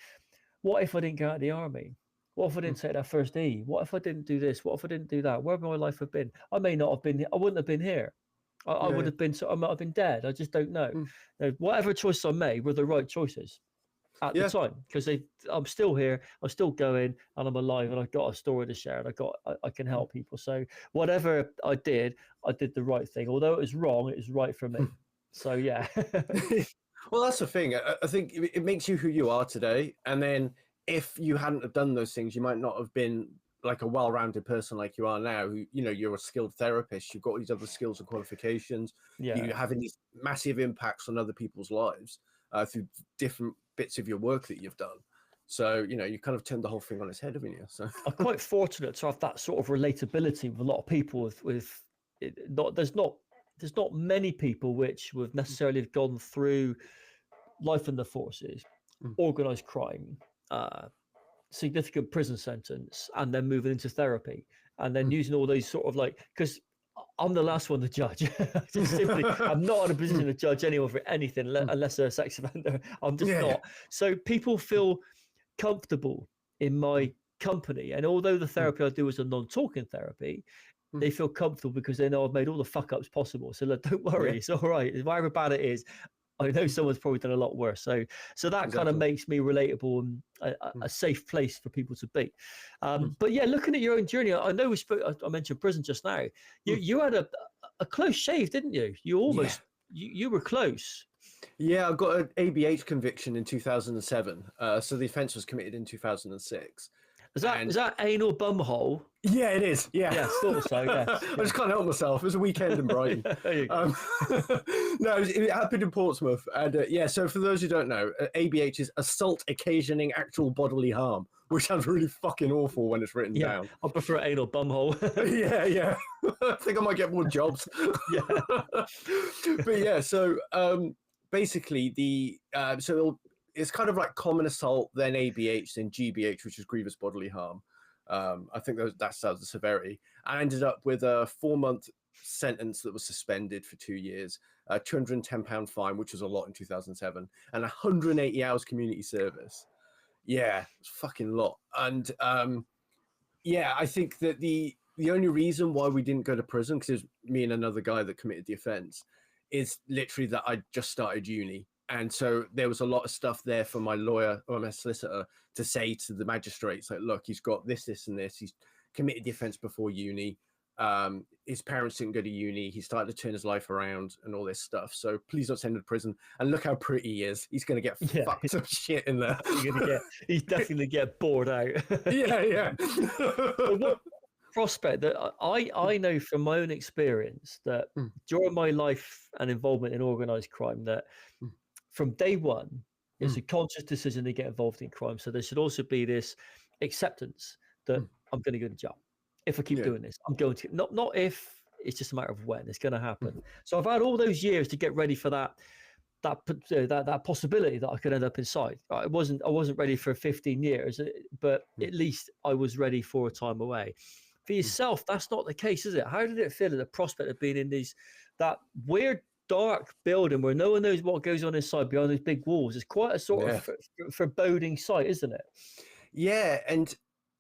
what if I didn't go out of the army? What if I didn't take that first E? What if I didn't do this? What if I didn't do that? Where would my life have been? I may not have been. I wouldn't have been here. I would have been. I might have been dead. I just don't know. Whatever choices I made were the right choices at the time, because I'm still here. I'm still going, and I'm alive, and I've got a story to share, and I can help people. So whatever I did the right thing. Although it was wrong, it was right for me. So yeah. Well, that's the thing. I think it makes you who you are today. And then if you hadn't have done those things, you might not have been like a well-rounded person like you are now. Who, you're a skilled therapist. You've got all these other skills and qualifications. You're having these massive impacts on other people's lives through different bits of your work that you've done. So, you kind of turned the whole thing on its head, haven't you? So I'm quite fortunate to have that sort of relatability with a lot of people. There's not many people which would necessarily have gone through life in the forces, organized crime, significant prison sentence, and then moving into therapy, and then using all these sort of because I'm the last one to judge. I'm not in a position to judge anyone for anything unless they're a sex offender. I'm just not. So people feel comfortable in my company, and although the therapy I do is a non-talking therapy, they feel comfortable because they know I've made all the fuck ups possible. So look, don't worry, it's all right. However bad it is, I know someone's probably done a lot worse. So that kind of makes me relatable and a safe place for people to be. But yeah, looking at your own journey, I know I mentioned prison just now. You had a close shave, didn't you? You almost you were close. Yeah, I got an ABH conviction in 2007. So the offence was committed in 2006. Is that anal bumhole? Yeah, it is. Yeah. Yes, thought so. Yes. I just can't help myself. It was a weekend in Brighton. No, it happened in Portsmouth. And so for those who don't know, ABH is assault occasioning actual bodily harm, which sounds really fucking awful when it's written down. I prefer anal bumhole. Yeah. I think I might get more jobs. But yeah, so basically it's kind of like common assault, then ABH, then GBH, which is grievous bodily harm. I think that's the severity. I ended up with a 4-month sentence that was suspended for 2 years, a £210 fine, which was a lot in 2007, and 180 hours community service. Yeah, it's fucking lot. And I think that the only reason why we didn't go to prison, because it was me and another guy that committed the offence, is literally that I just started uni. And so there was a lot of stuff there for my lawyer or my solicitor to say to the magistrates, like, look, he's got this, and this. He's committed the offence before uni. His parents didn't go to uni. He started to turn his life around and all this stuff. So please don't send him to prison. And look how pretty he is. He's going to get fucked up shit in there. He's definitely get bored out. Yeah. What prospect that I know from my own experience that during my life and involvement in organised crime that from day one, it's a conscious decision to get involved in crime. So there should also be this acceptance that I'm going to go to jail. If I keep doing this, I'm going to. Not if, it's just a matter of when it's going to happen. So I've had all those years to get ready for that possibility that I could end up inside. I wasn't ready for 15 years, but at least I was ready for a time away. For yourself, that's not the case, is it? How did it feel at the prospect of being in that weird dark building where no one knows what goes on inside behind those big walls? It's quite a sort of foreboding sight, isn't it? Yeah, and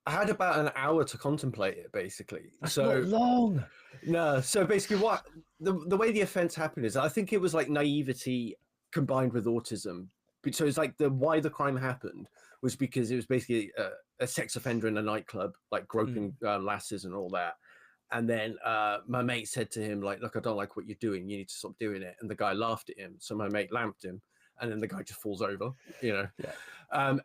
I had about an hour to contemplate it, basically. That's not long. No, so basically what the way the offence happened is, I think it was like naivety combined with autism. So it's like why the crime happened was because it was basically a sex offender in a nightclub, like groping lasses and all that. And then my mate said to him, like, look, I don't like what you're doing. You need to stop doing it. And the guy laughed at him. So my mate lamped him. And then the guy just falls over, you know. Yeah.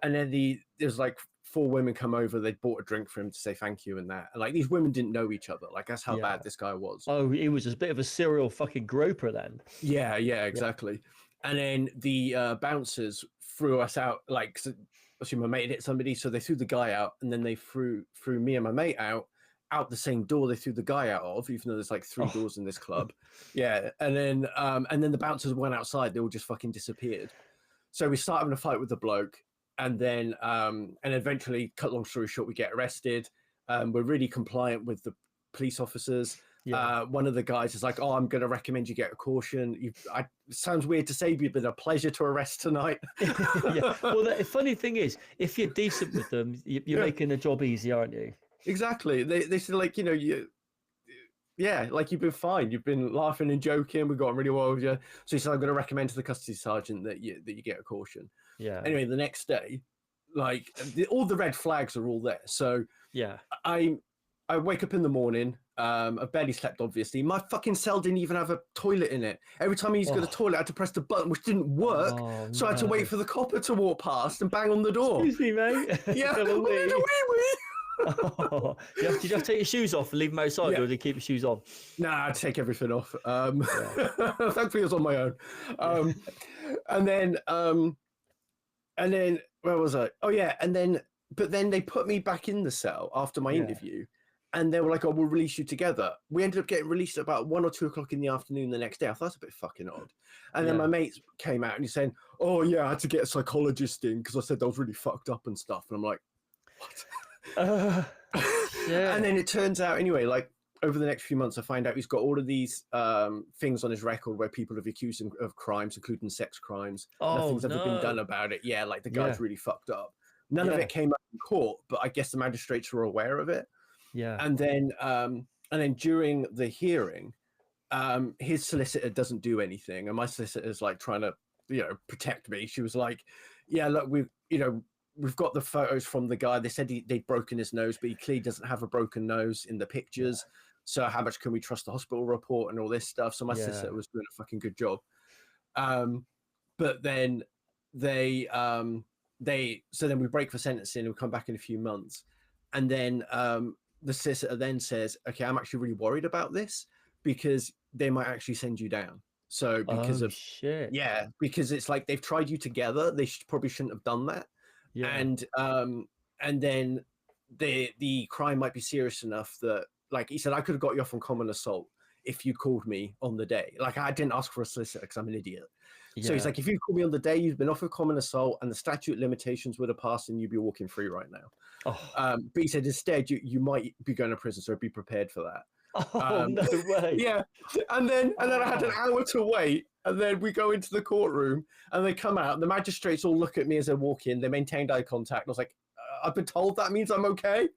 And then there's like 4 women come over. They bought a drink for him to say thank you and that. And like these women didn't know each other. Like that's how bad this guy was. Oh, he was a bit of a serial fucking groper then. Yeah, exactly. Yeah. And then the bouncers threw us out. Like, actually, my mate hit somebody, so they threw the guy out. And then they threw me and my mate out the same door they threw the guy out of, even though there's like 3 doors in this club. Yeah. And then the bouncers went outside. They all just fucking disappeared. So we start having a fight with the bloke. And then, and eventually, cut long story short, we get arrested. We're really compliant with the police officers. Yeah. One of the guys is like, oh, I'm going to recommend you get a caution. It sounds weird to say, but it's been a pleasure to arrest tonight. Yeah. Well, the funny thing is, if you're decent with them, you're making the job easy, aren't you? Exactly. They said, like, you know, like you've been fine. You've been laughing and joking. We've gotten really well with you. So he said, I'm going to recommend to the custody sergeant that you get a caution. Yeah. Anyway, the next day, like all the red flags are all there. So yeah, I wake up in the morning. I barely slept, obviously. My fucking cell didn't even have a toilet in it. Every time he's got a toilet, I had to press the button, which didn't work. So I had to wait for the copper to walk past and bang on the door. Excuse me, mate. Yeah. Oh, did you have to take your shoes off and leave them outside, or did you keep your shoes on? Nah, I'd take everything off. Thankfully, I was on my own. And then where was I? Oh yeah, but then they put me back in the cell after my interview, and they were like, "Oh, we'll release you together." We ended up getting released at about 1 or 2 o'clock in the afternoon the next day. I thought that's a bit fucking odd. And then my mates came out and he's saying, "Oh yeah, I had to get a psychologist in because I said I was really fucked up and stuff." And I'm like, "What?" And then it turns out anyway, like over the next few months, I find out he's got all of these things on his record where people have accused him of crimes, including sex crimes. Nothing's ever been done about it. Yeah, like the guy's really fucked up. None of it came up in court, but I guess the magistrates were aware of it. Yeah. And then during the hearing, his solicitor doesn't do anything, and my solicitor's like trying to protect me. She was like, yeah, look, we've got the photos from the guy. They said they'd broken his nose, but he clearly doesn't have a broken nose in the pictures. Yeah. So how much can we trust the hospital report and all this stuff? So my sister was doing a fucking good job. But then then we break for sentencing and we come back in a few months. And then the solicitor then says, okay, I'm actually really worried about this because they might actually send you down. So because because it's like they've tried you together. They probably shouldn't have done that. Yeah. And then the crime might be serious enough that, like he said, I could have got you off on common assault if you called me on the day. Like I didn't ask for a solicitor because I'm an idiot. Yeah. So he's like, if you called me on the day you've been offered common assault and the statute of limitations would have passed and you'd be walking free right now. Oh. But he said instead you might be going to prison, so be prepared for that. Oh, no way. Yeah. And then I had an hour to wait. And then we go into the courtroom and they come out. The magistrates all look at me as they walk in. They maintained eye contact. I was like, I've been told that means I'm okay.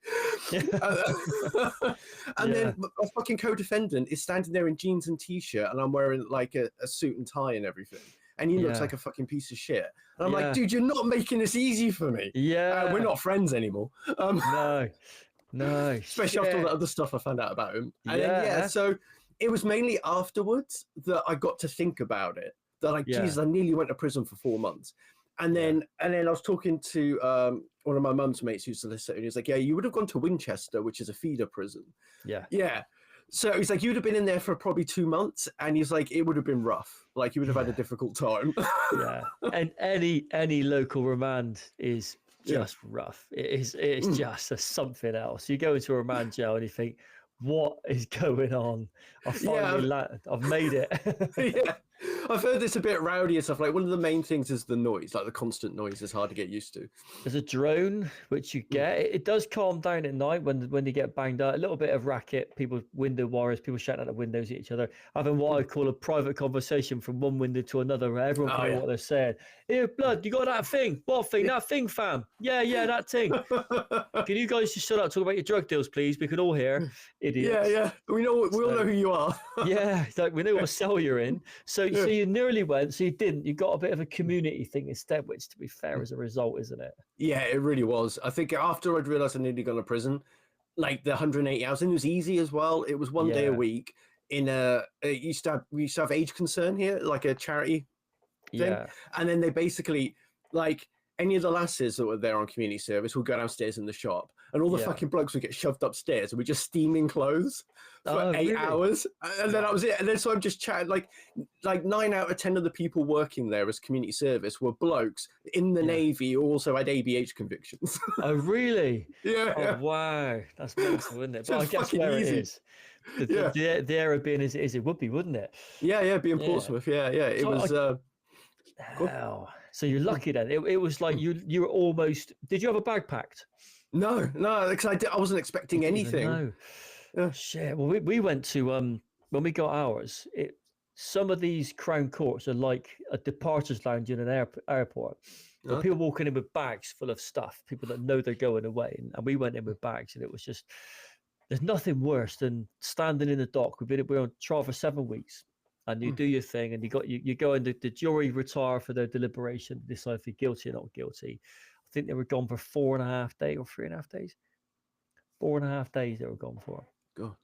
And then a fucking co-defendant is standing there in jeans and t-shirt and I'm wearing like a suit and tie and everything. And he looks like a fucking piece of shit. And I'm like, dude, you're not making this easy for me. Yeah. We're not friends anymore. No. Especially after all the other stuff I found out about him. And then, so it was mainly afterwards that I got to think about it. That like, Jesus, I nearly went to prison for 4 months. And then I was talking to one of my mum's mates who's a solicitor, and he's like, yeah, you would have gone to Winchester, which is a feeder prison. Yeah. Yeah. So he's like, you'd have been in there for probably 2 months, and he's like, it would have been rough. Like you would have had a difficult time. And any local remand is just rough. It's just something else. You go into a remand jail and you think, what is going on? I've made it. I've heard this a bit rowdy and stuff. Like one of the main things is the noise, like the constant noise is hard to get used to. There's a drone which you get. It does calm down at night when you get banged out. A little bit of racket, people, window warriors, people shouting out the windows at each other, having what I call a private conversation from one window to another where everyone can hear what they're saying. Here, blood, you got that thing? What thing? That thing, fam. Yeah, that thing. Can you guys just shut up, talk about your drug deals, please? We can all hear. Idiots. Yeah. We all know who you are. It's like we know what cell you're in. So you nearly went, so you didn't. You got a bit of a community thing instead, which, to be fair, is a result, isn't it? Yeah, it really was. I think after I'd realised I nearly gone to prison, like the 180 hours, and it was easy as well. It was one day a week in we used to have Age Concern here, like a charity thing. Yeah. And then they basically, like, any of the lasses that were there on community service would go downstairs in the shop, and all the fucking blokes would get shoved upstairs, and we're just steaming clothes for 8 hours, and then that was it. And then so I'm just chatting, like 9 out of 10 of the people working there as community service were blokes in the Navy who also had ABH convictions. Oh, really? Yeah. Oh, wow, that's mental, isn't it? But I guess where easy. It is. The area being as it is, it would be, wouldn't it? Yeah, being Portsmouth. Yeah. It was. Wow. So you're lucky then. It was like you were almost. Did you have a bag packed? No, because I wasn't expecting anything. No. Yeah. Shit. Well, we went to when we got ours. Some of these Crown Courts are like a departures lounge in an airport. Okay. People walking in with bags full of stuff. People that know they're going away, and we went in with bags, and it was just. There's nothing worse than standing in the dock. We're on trial for 7 weeks. And you do your thing, and you go and the jury retire for their deliberation, decide if you're guilty or not guilty. I think they were gone for 4.5 days or 3.5 days. 4.5 days they were gone for. God.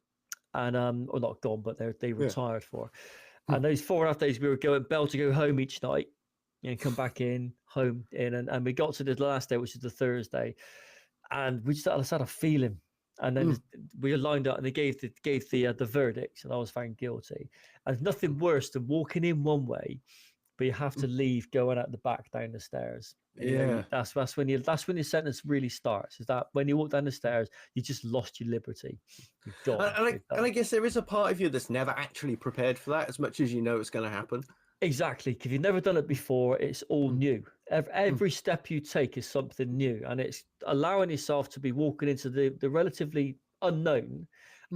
And or not gone, but they retired for. And those 4.5 days we were going bell to go home each night, and come back home, and we got to the last day, which is the Thursday, and we just had a feeling. And then we lined up, and they gave the verdict, and I was found guilty. And there's nothing worse than walking in one way, but you have to leave going out the back down the stairs. And that's when your sentence really starts. Is that when you walk down the stairs, you just lost your liberty. And I guess there is a part of you that's never actually prepared for that, as much as you know it's going to happen. Exactly, because you've never done it before. It's all new. Every step you take is something new, and it's allowing yourself to be walking into the relatively unknown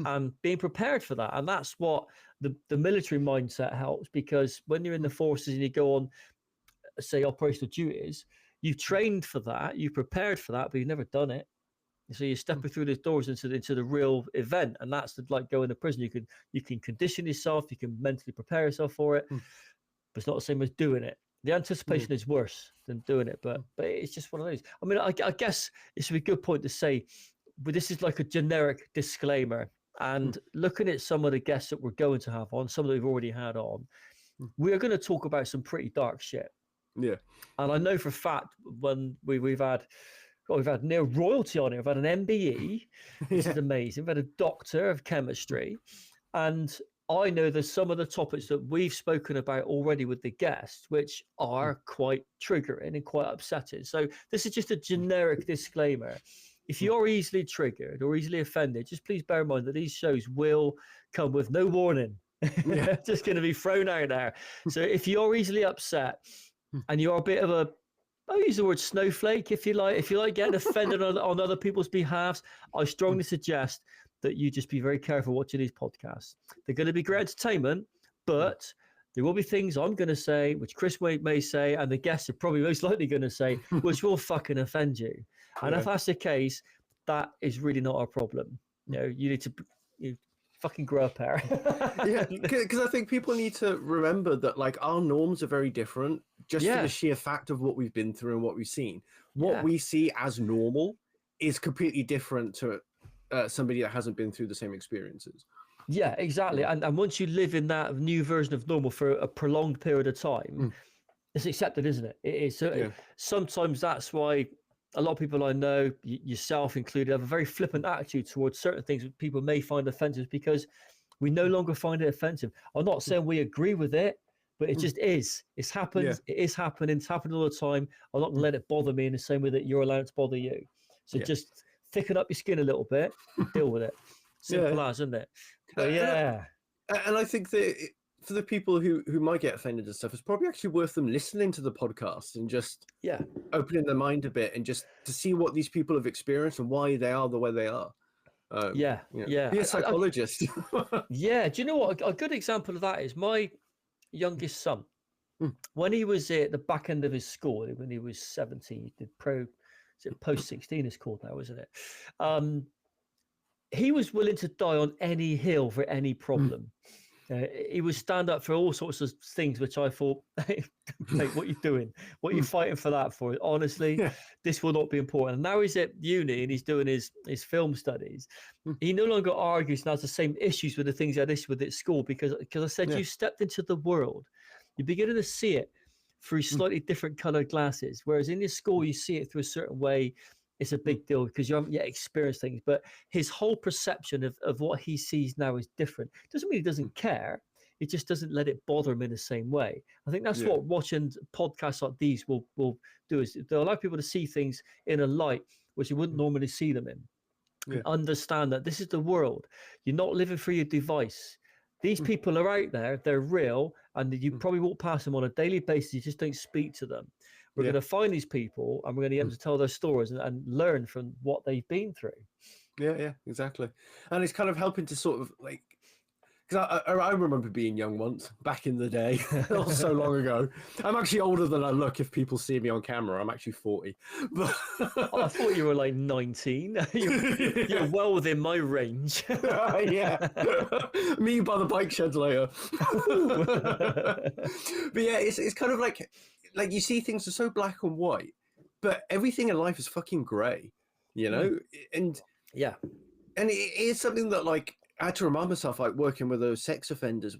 and being prepared for that. And that's what the military mindset helps, because when you're in the forces and you go on, say, operational duties, you've trained for that, you've prepared for that, but you've never done it. So you're stepping through those doors into the real event, and that's like going to prison. You can condition yourself, you can mentally prepare yourself for it. But it's not the same as doing it. The anticipation is worse than doing it, but it's just one of those. I mean, I guess it's a good point to say, but this is like a generic disclaimer. And looking at some of the guests that we're going to have on, some that we've already had on, we're going to talk about some pretty dark shit. Yeah. And I know for a fact when we've had near royalty on it. We've had an MBE, which is amazing. We've had a doctor of chemistry, and I know there's some of the topics that we've spoken about already with the guests, which are quite triggering and quite upsetting. So this is just a generic disclaimer. If you're easily triggered or easily offended, just please bear in mind that these shows will come with no warning. Just going to be thrown out there. So if you're easily upset and you're a bit of a, I'll use the word snowflake if you like getting offended on other people's behalves, I strongly suggest that you just be very careful watching these podcasts. They're going to be great entertainment, but there will be things I'm going to say, which Chris may say, and the guests are probably most likely going to say, which will fucking offend you. And if that's the case, that is really not our problem. You know, you need to fucking grow up, Harry. Because I think people need to remember that, like, our norms are very different just for the sheer fact of what we've been through and what we've seen. What we see as normal is completely different to somebody that hasn't been through the same experiences. Yeah, exactly. And once you live in that new version of normal for a prolonged period of time, it's accepted, isn't it? It is. So sometimes that's why a lot of people I know, yourself included, have a very flippant attitude towards certain things that people may find offensive because we no longer find it offensive. I'm not saying we agree with it, but it just is. It's happened. It is happening. It's happening all the time. I'm not going to let it bother me in the same way that you're allowed to bother you. So just thicken up your skin a little bit, deal with it. Simple as, isn't it? But and I think that for the people who might get offended and stuff, it's probably actually worth them listening to the podcast and just opening their mind a bit and just to see what these people have experienced and why they are the way they are. Be a psychologist. Do you know what? A good example of that is my youngest son. When he was at the back end of his school, when he was 17, he did post 16 is called now, isn't it? He was willing to die on any hill for any problem. He would stand up for all sorts of things, which I thought, hey, mate, what are you doing? What are you fighting for that for? Honestly, this will not be important. And now he's at uni and he's doing his film studies. He no longer argues and has the same issues with the things he had issues with at school because I said, you stepped into the world. You're beginning to see it through slightly different colored glasses. Whereas in your school, you see it through a certain way. It's a big deal because you haven't yet experienced things, but his whole perception of what he sees now is different. Doesn't mean he doesn't care. It just doesn't let it bother him in the same way. I think that's what watching podcasts like these will do, is they'll allow people to see things in a light which you wouldn't normally see them in. And understand that this is the world. You're not living through your device. These people are out there, they're real, and you probably walk past them on a daily basis. You just don't speak to them. We're going to find these people and we're going to get them to tell their stories and learn from what they've been through. Yeah, exactly. And it's kind of helping to sort of like, because I remember being young once back in the day, not so long ago. I'm actually older than I look if people see me on camera. I'm actually 40. But I thought you were like 19. You're well within my range. Me by the bike sheds later. But yeah, it's kind of like you see things are so black and white, but everything in life is fucking grey, you know? And and it is something that, like, I had to remind myself, like, working with those sex offenders,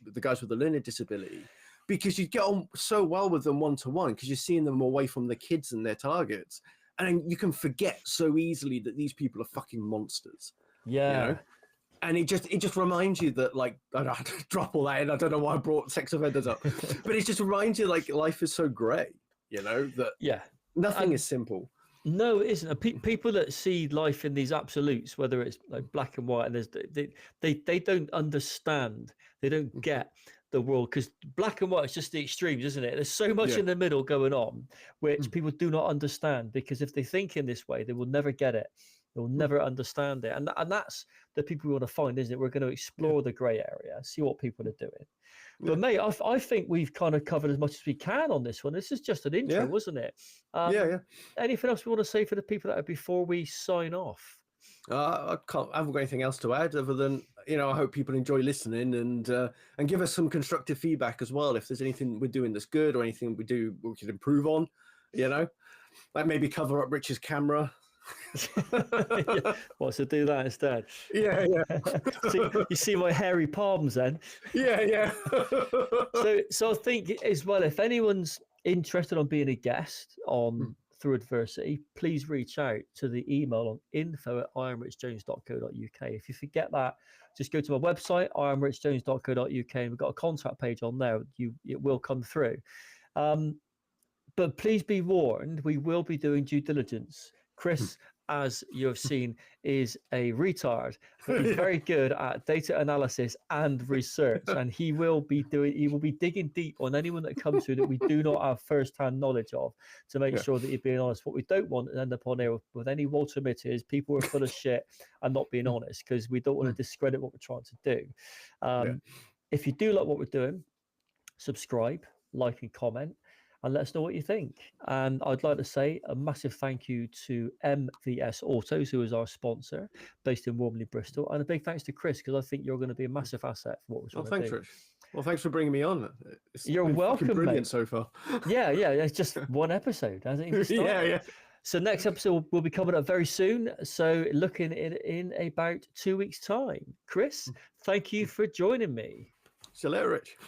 the guys with the learning disability, because you get on so well with them one-to-one because you're seeing them away from the kids and their targets, and you can forget so easily that these people are fucking monsters. You know? And it just reminds you that, like, I don't have to drop all that in. I don't know why I brought sex offenders up, but it just reminds you, like, life is so grey, you know, that nothing is simple. No, it isn't. People that see life in these absolutes, whether it's like black and white, and they don't understand. They don't get the world, because black and white is just the extremes, isn't it? There's so much in the middle going on, which people do not understand, because if they think in this way, they will never get it. They'll never understand it. And that's the people we want to find, isn't it? We're going to explore the grey area, see what people are doing. But mate, I think we've kind of covered as much as we can on this one. This is just an intro, wasn't it? Anything else we want to say for the people that are before we sign off? I haven't got anything else to add other than, I hope people enjoy listening and give us some constructive feedback as well. If there's anything we're doing that's good or anything we could improve on, like maybe cover up Rich's camera. Yeah. What, so do that instead? Yeah. You see my hairy palms then? Yeah. So I think as well, if anyone's interested on being a guest on Through Adversity, please reach out to the email on info@iamrichjones.co.uk. If you forget that, just go to my website, iamrichjones.co.uk, and we've got a contact page on there. It will come through. But please be warned, we will be doing due diligence. Chris, as you have seen, is a retard, but he's very good at data analysis and research, and he will be digging deep on anyone that comes through that we do not have first-hand knowledge of to make sure that you're being honest. What we don't want is end up on there with any Walter Mitties, people who are full of shit and not being honest, because we don't want to discredit what we're trying to do. If you do like what we're doing, subscribe, like, and comment, and let us know what you think. And I'd like to say a massive thank you to MVS Autos, who is our sponsor, based in Warmley, Bristol, and a big thanks to Chris, because I think you're going to be a massive asset for what we're trying to do. Thanks, Rich. Well, thanks for bringing me on. You're welcome, brilliant, mate. So far. Yeah, it's just one episode, hasn't it? Yeah. So next episode will be coming up very soon. So looking in about 2 weeks' time. Chris, thank you for joining me. See you later, Rich.